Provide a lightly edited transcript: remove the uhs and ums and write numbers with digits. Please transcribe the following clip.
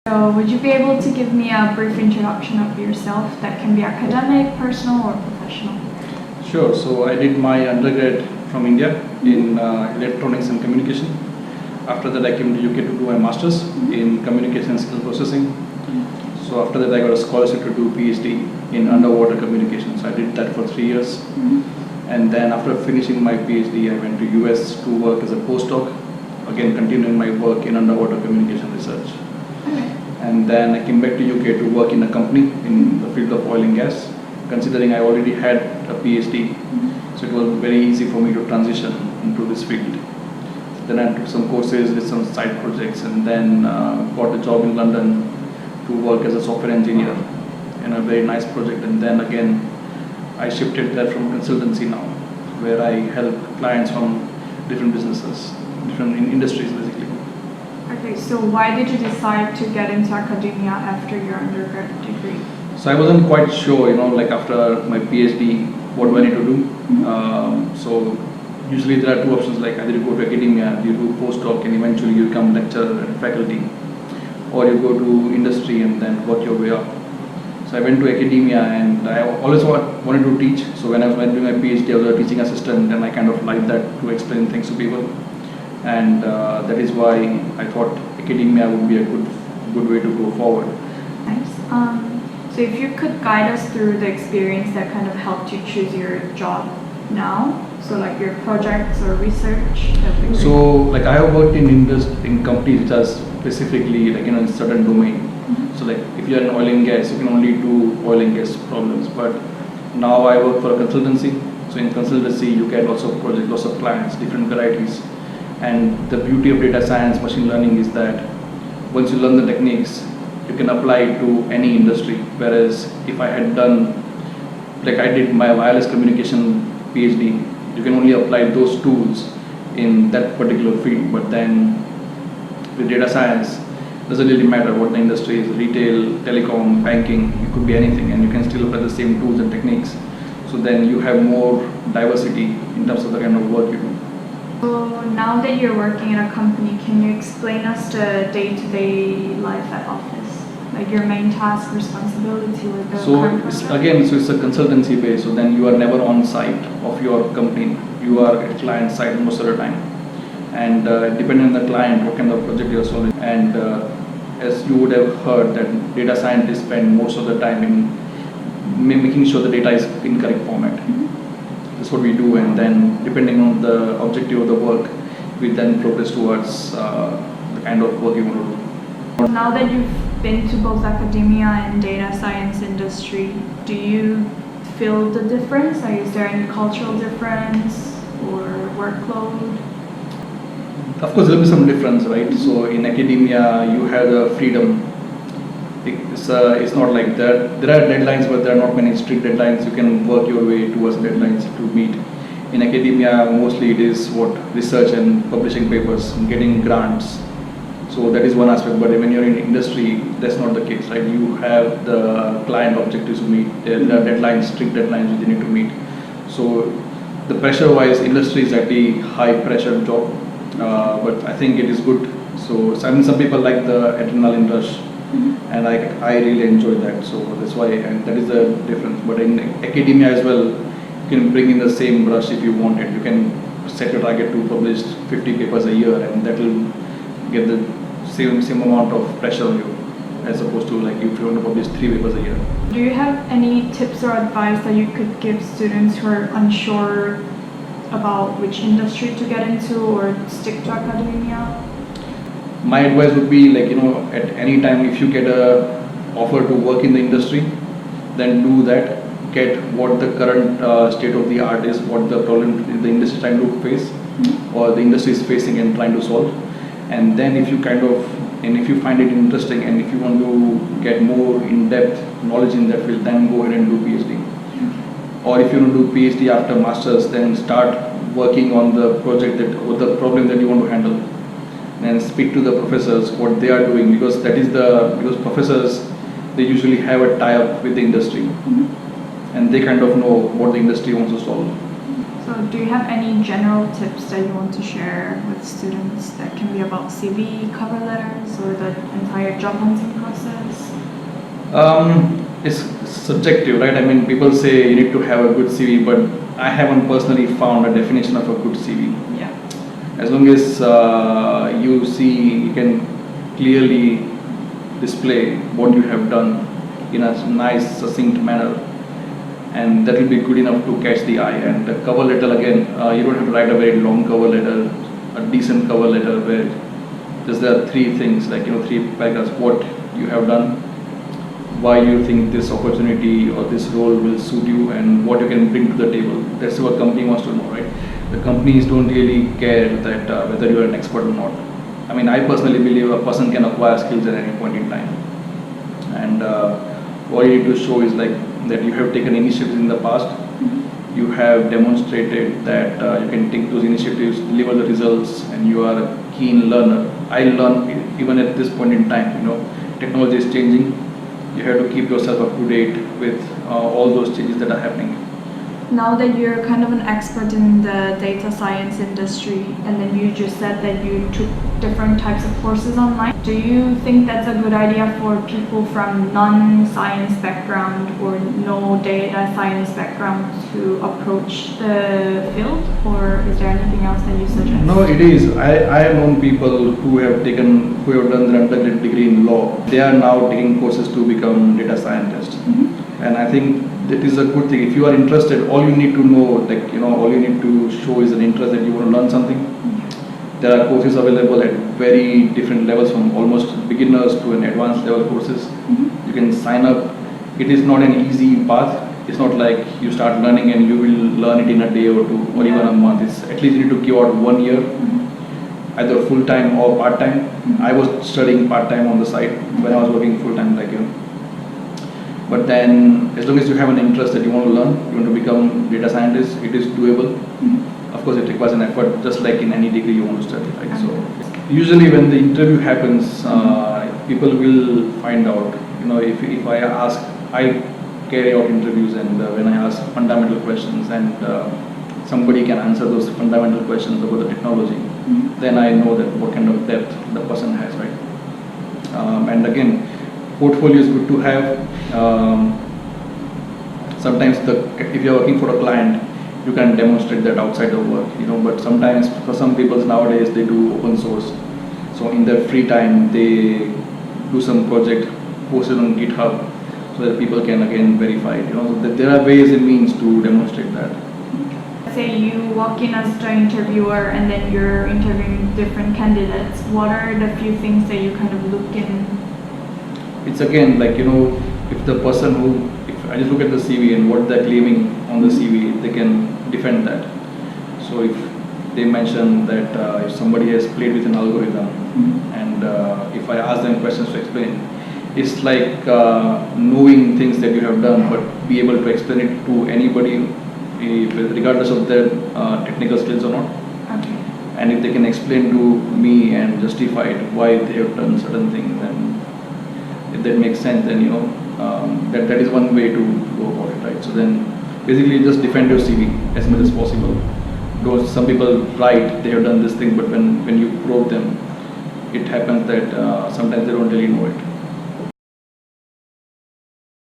So would you be able to give me a brief introduction of yourself that can be academic, personal, or professional? Sure. So I did my undergrad from India in electronics and communication. After that, I came to UK to do my master's in communication and signal processing. So after that, I got a scholarship to do Ph.D. in underwater communication. So I did that for 3 years. And then after finishing my PhD, I went to US to work as a postdoc, again continuing my work in underwater communication research. And then I came back to UK to work in a company in the field of oil and gas, considering I already had a PhD, so it was very easy for me to transition into this field. Then I took some courses, did some side projects, and then got a job in London to work as a software engineer in a very nice project. And then again, I shifted there from consultancy now, where I help clients from different businesses, different industries basically. Okay, so why did you decide to get into academia after your undergrad degree? So I wasn't quite sure, like after my PhD, what do I need to do? So usually there are two options, like either you go to academia, you do postdoc, and eventually you become lecturer and faculty, or you go to industry and then work your way up. So I went to academia, and I always wanted to teach. So when I was doing my PhD, I was a teaching assistant, and I kind of liked that, to explain things to people. And that is why I thought academia would be a good way to go forward. Nice. So if you could guide us through the experience that kind of helped you choose your job now, so like your projects or research. So like I have worked in companies which are specifically like in a certain domain. So like if you are in oil and gas, you can only do oil and gas problems. But now I work for a consultancy. So in consultancy, you get lots of projects, lots of clients, different varieties. And the beauty of data science, machine learning is that once you learn the techniques, you can apply it to any industry. Whereas if I had done, like I did my wireless communication PhD, you can only apply those tools in that particular field. But then with data science, it doesn't really matter what the industry is, retail, telecom, banking, it could be anything, and you can still apply the same tools and techniques. So then you have more diversity in terms of the kind of work you do. So now that you're working in a company, can you explain us the day-to-day life at office? Like your main task, responsibility with the current project? So it's a consultancy base, so then you are never on site of your company. You are at client side most of the time. And depending on the client, what kind of project you are solving. And as you would have heard, that data scientists spend most of the time in making sure the data is in correct format. That's what we do, and then depending on the objective of the work, we then progress towards the kind of work you want to do. Now that you've been to both academia and data science industry, do you feel the difference? Like, is there any cultural difference or workload? Of course, there will be some difference, right? So in academia, you have the freedom. It's not like that. There are deadlines, but there are not many strict deadlines. You can work your way towards deadlines to meet. In academia, mostly it is research and publishing papers, getting grants. So that is one aspect. But when you're in industry, that's not the case, right? You have the client objectives to meet. There are deadlines, strict deadlines which you need to meet. So the pressure-wise, industry is actually high-pressure job, but I think it is good. So some people like the adrenaline rush. And I really enjoy that, so that's why, and that is the difference. But in academia as well, you can bring in the same brush if you want it. You can set your target to publish 50 papers a year, and that will get the same amount of pressure on you, as opposed to like if you want to publish 3 papers a year. Do you have any tips or advice that you could give students who are unsure about which industry to get into or stick to academia? My advice would be like, at any time if you get a offer to work in the industry, then do that. Get what the current state of the art is, what the problem the industry is trying to face, or the industry is facing and trying to solve. And then if you if you find it interesting and if you want to get more in-depth knowledge in that field, then go ahead and do PhD. Or if you want to do PhD after masters, then start working on the project or the problem that you want to handle. And speak to the professors what they are doing, because because professors, they usually have a tie-up with the industry, and they kind of know what the industry wants to solve. So do you have any general tips that you want to share with students that can be about CV, cover letters, or the the entire job hunting process? It's subjective, right? I mean, people say you need to have a good CV, but I haven't personally found a definition of a good CV. Yeah. As long as you can clearly display what you have done in a nice, succinct manner, and that will be good enough to catch the eye. And the cover letter, again, you don't have to write a very long cover letter, a decent cover letter where just there are three things, like, 3 paragraphs, what you have done, why you think this opportunity or this role will suit you, and what you can bring to the table. That's what company wants to know, right? The companies don't really care that whether you are an expert or not. I mean, I personally believe a person can acquire skills at any point in time, and what you need to show is like that you have taken initiatives in the past. You have demonstrated that you can take those initiatives, deliver the results, and you are a keen learner. I learn even at this point in time. Technology is changing. You have to keep yourself up to date with all those changes that are happening. Now that you're kind of an expert in the data science industry, and then you just said that you took different types of courses online, do you think that's a good idea for people from non-science background or no data science background to approach the field, or is there anything else that you suggest? No, it is. I have known people who have done their undergraduate degree in law. They are now taking courses to become data scientists. And I think that is a good thing. If you are interested, all you need to know, all you need to show is an interest that you want to learn something. There are courses available at very different levels, from almost beginners to an advanced level courses. You can sign up. It is not an easy path. It's not like you start learning and you will learn it in a day or two or even a month. It's at least you need to give out 1 year, either full-time or part-time. I was studying part-time on the side when I was working full-time, But then, as long as you have an interest that you want to learn, you want to become data scientist, it is doable. Of course, it requires an effort, just like in any degree you want to study, right? So, usually when the interview happens, people will find out. If I ask, I carry out interviews, and when I ask fundamental questions, and somebody can answer those fundamental questions about the technology, then I know that what kind of depth the person has, right? And again, portfolio is good to have. Sometimes if you are working for a client, you can demonstrate that outside of work, but sometimes for some people nowadays they do open source. So in their free time they do some project, post it on GitHub so that people can again verify it. So that there are ways and means to demonstrate that. Say you walk in as an interviewer and then you're interviewing different candidates. What are the few things that you kind of look in? It's again like, if the person if I just look at the CV and what they're claiming on the CV, they can defend that. So if they mention that if somebody has played with an algorithm, and if I ask them questions to explain, it's like knowing things that you have done, but be able to explain it to anybody, regardless of their technical skills or not. Okay. And if they can explain to me and justify it why they have done certain things, then if that makes sense, then that is one way to go about it, right? So then basically just defend your CV as much as possible. Because some people write they have done this thing, but when you probe them, it happens that sometimes they don't really know it.